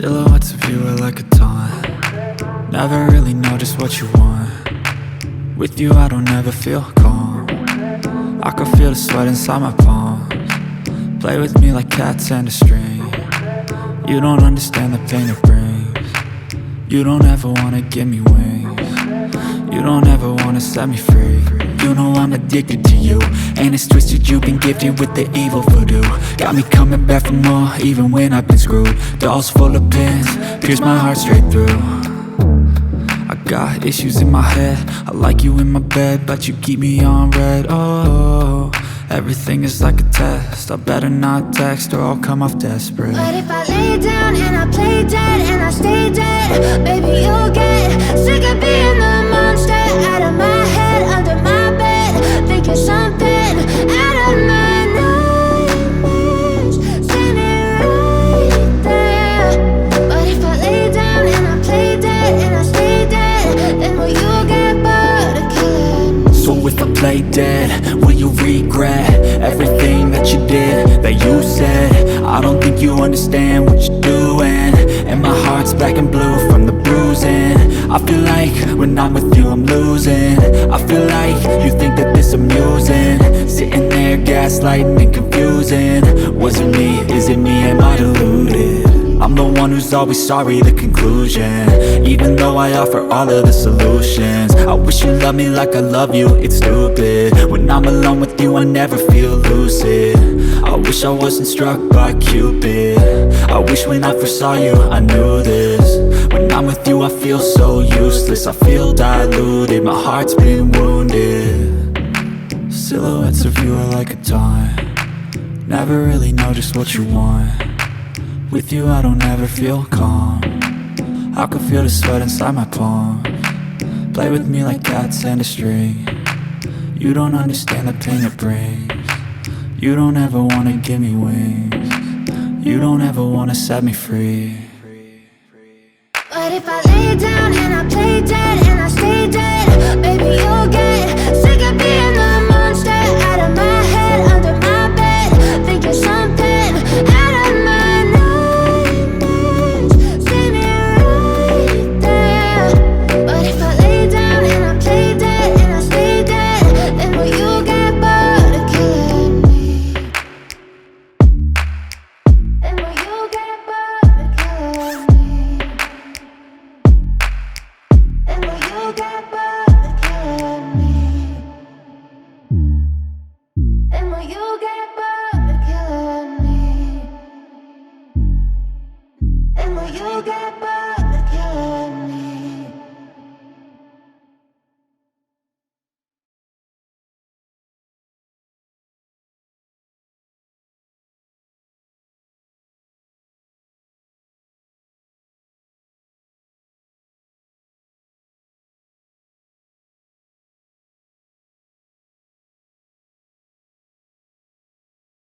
Silhouettes of you are like a taunt. Never really know just what you want. With you I don't ever feel calm. I can feel the sweat inside my palms. Play with me like cats and a string. You don't understand the pain it brings. You don't ever wanna give me wings. You don't ever wanna set me free. You know I'm addicted to you, and it's twisted, you've been gifted with the evil voodoo. Got me coming back for more, even when I've been screwed. Dolls full of pins, pierce my heart straight through. I got issues in my head, I like you in my bed, but you keep me on red. Oh, everything is like a test, I better not text or I'll come off desperate. But if I lay down and I play dead and I stay dead, baby you'll get sick of being the monster out of my head, under my bed, thinking something out of my nightmares, standing right there. But if I lay down and I play dead and I stay dead, then will you get bored of killing? So if I play dead, will you regret everything that you did, that you said? I don't think you understand what you're doing, and my heart's black and blue from the bruising. I feel like when I'm with you I'm losing. I feel like you think that this amusing, sitting there gaslighting and confusing. Was it me? Is it me? Am I deluded? I'm the one who's always sorry, the conclusion, even though I offer all of the solutions. I wish you loved me like I love you, it's stupid. When I'm alone with you I never feel lucid. I wish I wasn't struck by Cupid. I wish when I first saw you I knew this. When I'm with you I feel so useless, I feel diluted, my heart's been wounded. Silhouettes of you are like a taunt. Never really know just what you want. With you I don't ever feel calm. I can feel the sweat inside my palms. Play with me like cats and a string. You don't understand the pain it brings. You don't ever wanna give me wings. You don't ever wanna set me free. But if I lay down and I play dead and I stay dead, baby you'll get sick of being the monster out of my head, under my bed, thinking something out of my nightmares, standing right there. But if I lay down and I play dead and I stay dead, then will you get bored of killing me? Then will you get bored of killing me? And will you get bored of killing me? And will you get bored of killing me? And will you get bored?